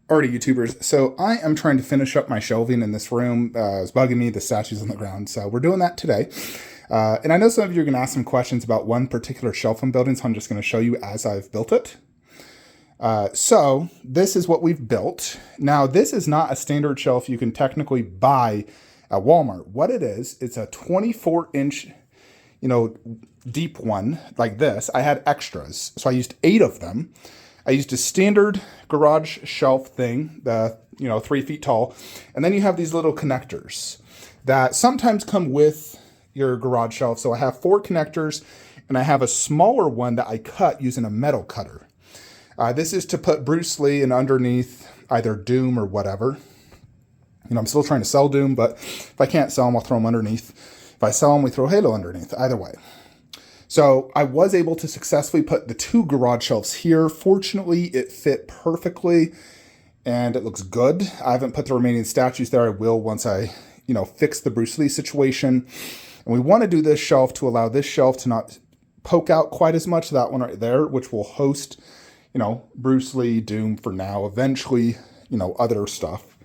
Alrighty, YouTubers. So I am trying to finish up my shelving in this room. It's bugging me, the statues on the ground. So we're doing that today. And I know some of you are going to ask some questions about one particular shelf I'm building, so I'm just going to show you as I've built it. So this is what we've built. Now, this is not a standard shelf you can technically buy at Walmart. What it is, it's a 24-inch, deep one like this. I had extras, so I used 8 of them. I used a standard garage shelf thing, 3 feet tall. And then you have these little connectors that sometimes come with your garage shelf. So I have 4 connectors and I have a smaller one that I cut using a metal cutter. This is to put Bruce Lee in underneath either Doom or whatever. I'm still trying to sell Doom, but if I can't sell them, I'll throw them underneath. If I sell them, we throw Halo underneath, either way. So I was able to successfully put the 2 garage shelves here. Fortunately, it fit perfectly and it looks good. I haven't put the remaining statues there. I will once I, fix the Bruce Lee situation. And we want to do this shelf to allow this shelf to not poke out quite as much. That one right there, which will host, Bruce Lee, Doom for now, eventually, other stuff.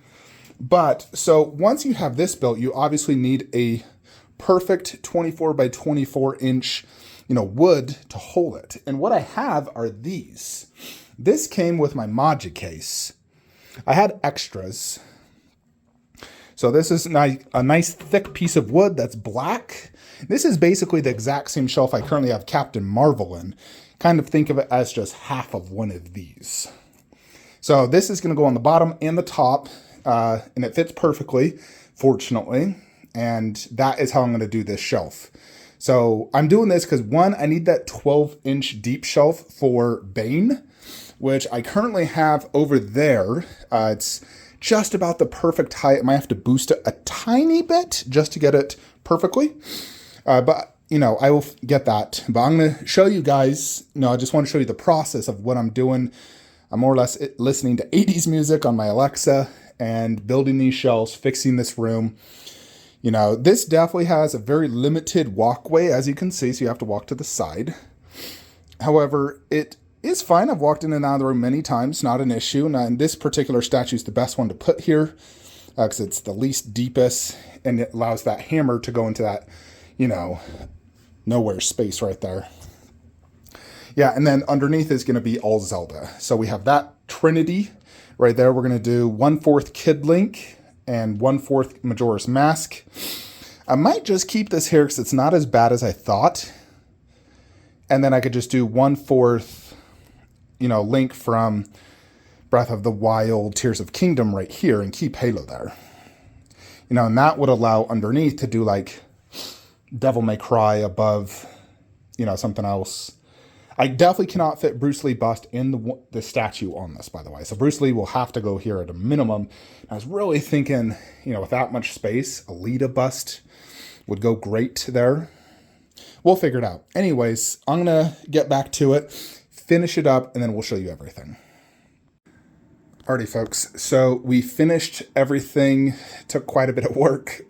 But so once you have this built, you obviously need a perfect 24 by 24 inch wood to hold it. And what I have are these. This came with my Maja case. I had extras. So this is a nice thick piece of wood that's black. This is basically the exact same shelf I currently have Captain Marvel in. Kind of think of it as just half of one of these. So this is going to go on the bottom and the top, and it fits perfectly, fortunately. And that is how I'm going to do this shelf. So I'm doing this because, one, I need that 12-inch deep shelf for Bane, which I currently have over there. It's just about the perfect height. I might have to boost it a tiny bit just to get it perfectly. But, I will get that. But I'm going to show you guys, I just want to show you the process of what I'm doing. I'm more or less listening to 80s music on my Alexa and building these shelves, fixing this room. This definitely has a very limited walkway, as you can see, so you have to walk to the side. However, it is fine. I've walked in and out of the room many times, not an issue. And this particular statue is the best one to put here because it's the least deepest, and it allows that hammer to go into that, nowhere space right there. Yeah, and then underneath is going to be all Zelda. So we have that Trinity right there. We're going to do 1/4 Kid Link and 1/4 Majora's Mask. I might just keep this here because it's not as bad as I thought. And then I could just do 1/4, Link from Breath of the Wild, Tears of Kingdom right here and keep Halo there. And that would allow underneath to do like Devil May Cry above, something else. I definitely cannot fit Bruce Lee bust in the statue on this, by the way. So Bruce Lee will have to go here at a minimum. I was really thinking, with that much space, a Lita bust would go great there. We'll figure it out. Anyways, I'm going to get back to it, finish it up, and then we'll show you everything. Alrighty, folks. So we finished everything. Took quite a bit of work.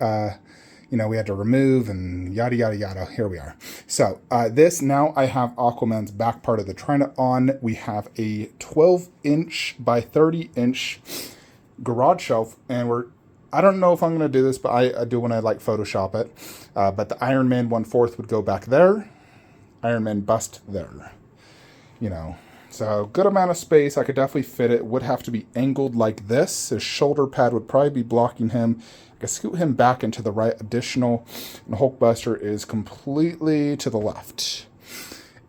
We had to remove and yada, yada, yada. Here we are. So this, now I have Aquaman's back part of the Trina on. We have a 12-inch by 30-inch garage shelf. And I don't know if I'm going to do this, but I do when I Photoshop it. But the Iron Man 1/4 would go back there. Iron Man bust there. So good amount of space. I could definitely fit it. Would have to be angled like this. His shoulder pad would probably be blocking him. I could scoot him back into the right additional. And Hulkbuster is completely to the left.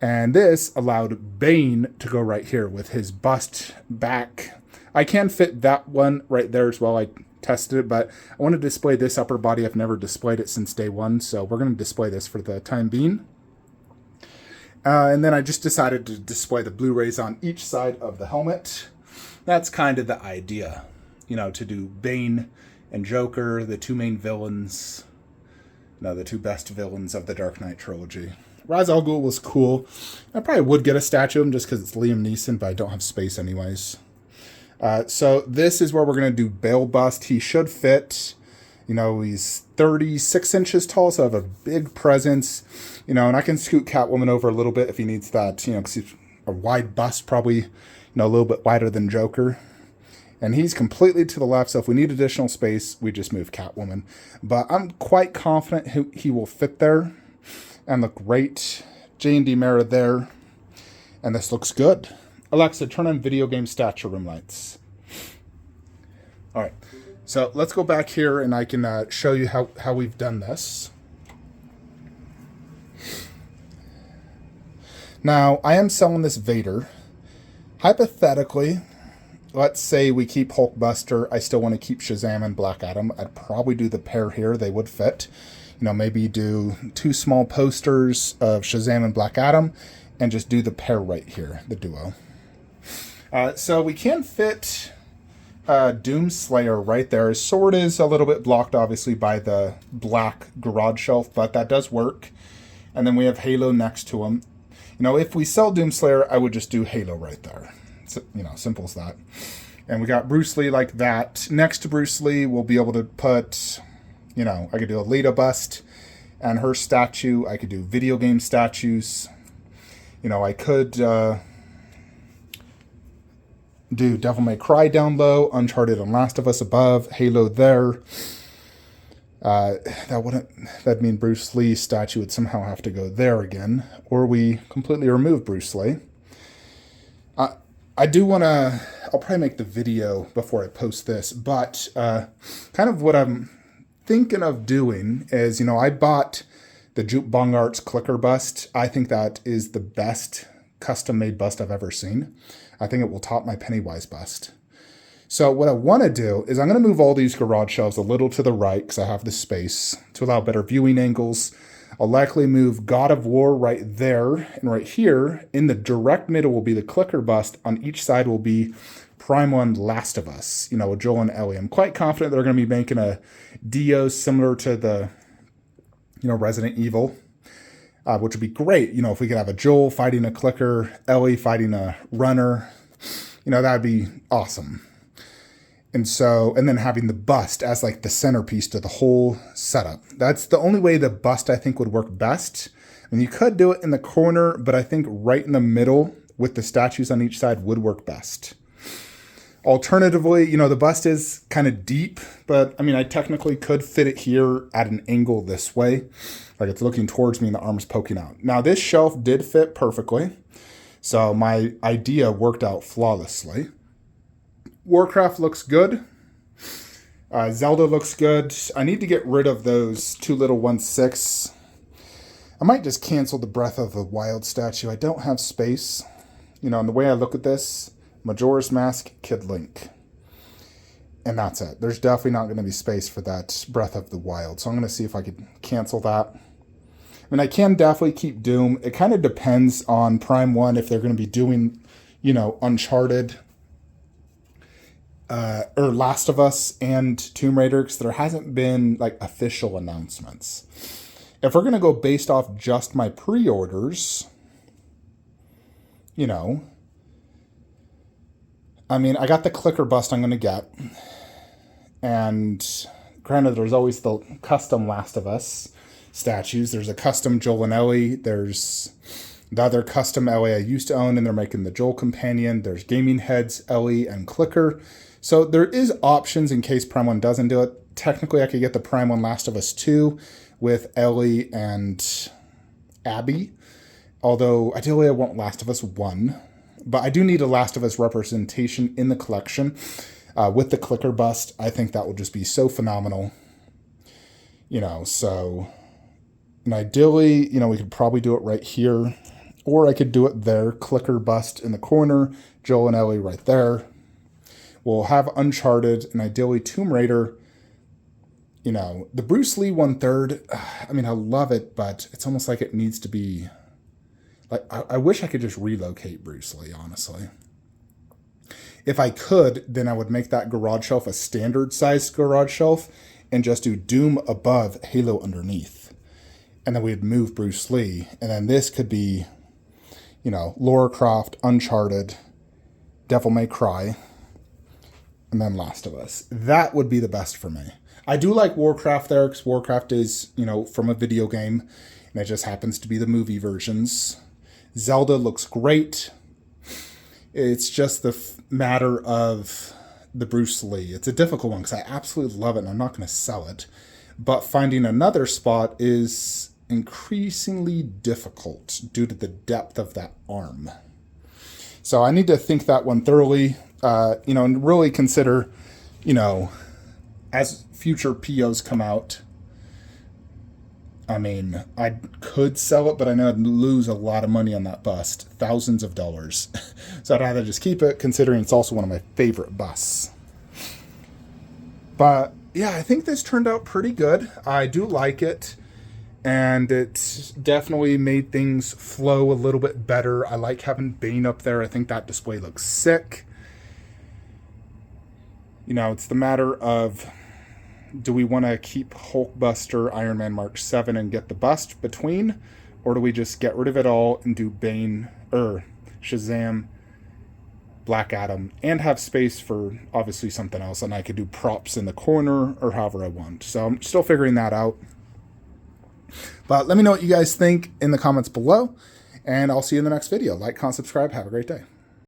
And this allowed Bane to go right here with his bust back. I can fit that one right there as well. I tested it, but I want to display this upper body. I've never displayed it since day one, so we're going to display this for the time being. And then I just decided to display the Blu-rays on each side of the helmet. That's kind of the idea, to do Bane and Joker, the 2 main villains, the 2 best villains of the Dark Knight trilogy. Ra's al Ghul was cool. I probably would get a statue of him just because it's Liam Neeson, but I don't have space anyways. So this is where we're going to do Bale bust. He should fit. He's 36 inches tall, so I have a big presence. And I can scoot Catwoman over a little bit if he needs that, because he's a wide bust, probably, a little bit wider than Joker. And he's completely to the left, so if we need additional space, we just move Catwoman. But I'm quite confident he will fit there and look great. J&D Mara there. And this looks good. Alexa, turn on video game stature room lights. All right, so let's go back here and I can show you how we've done this. Now, I am selling this Vader. Hypothetically, let's say we keep Hulkbuster. I still want to keep Shazam and Black Adam. I'd probably do the pair here. They would fit. You know, maybe do 2 small posters of Shazam and Black Adam and just do the pair right here, the duo. So we can fit Doomslayer right there. His sword is a little bit blocked, obviously, by the black garage shelf, but that does work. And then we have Halo next to him. You know, if we sell Doomslayer, I would just do Halo right there. So, you know, simple as that. And we got Bruce Lee like that. Next to Bruce Lee, we'll be able to put, you know, I could do a Lita bust and her statue. I could do video game statues. You know, I could do Devil May Cry down low, Uncharted and Last of Us above, Halo there. That'd mean Bruce Lee's statue would somehow have to go there again, or we completely remove Bruce Lee. I do want to, I'll probably make the video before I post this, but kind of what I'm thinking of doing is, you know, I bought the Jupe Bongart's clicker bust. I think that is the best custom-made bust I've ever seen. I think it will top my Pennywise bust. So what I want to do is I'm going to move all these garage shelves a little to the right because I have the space to allow better viewing angles. I'll likely move God of War right there, and right here in the direct middle will be the clicker bust. On each side will be Prime 1 Last of Us, you know, with Joel and Ellie. I'm quite confident they're going to be making a Dio similar to the, you know, Resident Evil, which would be great. You know, if we could have a Joel fighting a clicker, Ellie fighting a runner, you know, that'd be awesome. And so, and then having the bust as like the centerpiece to the whole setup. That's the only way the bust I think would work best. I mean, you could do it in the corner, but I think right in the middle with the statues on each side would work best. Alternatively, you know, the bust is kind of deep, but I mean, I technically could fit it here at an angle this way. Like it's looking towards me and the arm's poking out. Now this shelf did fit perfectly. So my idea worked out flawlessly. Warcraft looks good. Zelda looks good. I need to get rid of those 2 little 1/6. I might just cancel the Breath of the Wild statue. I don't have space. You know, and the way I look at this, Majora's Mask, Kid Link. And that's it. There's definitely not going to be space for that Breath of the Wild. So I'm going to see if I could cancel that. I mean, I can definitely keep Doom. It kind of depends on Prime 1 if they're going to be doing, you know, Uncharted or Last of Us and Tomb Raider, because there hasn't been like official announcements. If we're going to go based off just my pre-orders, you know, I mean, I got the clicker bust I'm going to get. And granted, there's always the custom Last of Us statues. There's a custom Joel and Ellie. There's the other custom Ellie I used to own, and they're making the Joel companion. There's Gaming Heads, Ellie, and Clicker. So there is options in case Prime 1 doesn't do it. Technically, I could get the Prime 1 Last of Us 2 with Ellie and Abby. Although, ideally, I want Last of Us 1. But I do need a Last of Us representation in the collection. With the clicker bust, I think that would just be so phenomenal. You know, so... And ideally, you know, we could probably do it right here. Or I could do it there. Clicker bust in the corner. Joel and Ellie right there. We'll have Uncharted and ideally Tomb Raider. You know, the Bruce Lee 1/3, I mean, I love it, but it's almost like it needs to be... Like, I wish I could just relocate Bruce Lee, honestly. If I could, then I would make that garage shelf a standard-sized garage shelf and just do Doom above, Halo underneath. And then we'd move Bruce Lee. And then this could be, you know, Lara Croft, Uncharted, Devil May Cry, and then Last of Us. That would be the best for me. I do like Warcraft there, because Warcraft is, you know, from a video game, and it just happens to be the movie versions. Zelda looks great. It's just the matter of the Bruce Lee. It's a difficult one because I absolutely love it and I'm not going to sell it. But finding another spot is increasingly difficult due to the depth of that arm. So I need to think that one thoroughly, and really consider, as future POs come out. I mean, I could sell it, but I know I'd lose a lot of money on that bust, thousands of dollars. So I'd rather just keep it, considering it's also one of my favorite busts. But yeah, I think this turned out pretty good. I do like it. And it's definitely made things flow a little bit better. I like having Bane up there. I think that display looks sick. It's the matter of, do we want to keep Hulkbuster Iron Man Mark 7 and get the bust between? Or do we just get rid of it all and do Bane, Shazam, Black Adam, and have space for obviously something else? And I could do props in the corner or however I want. So I'm still figuring that out. But let me know what you guys think in the comments below, and I'll see you in the next video. Like, comment, subscribe. Have a great day.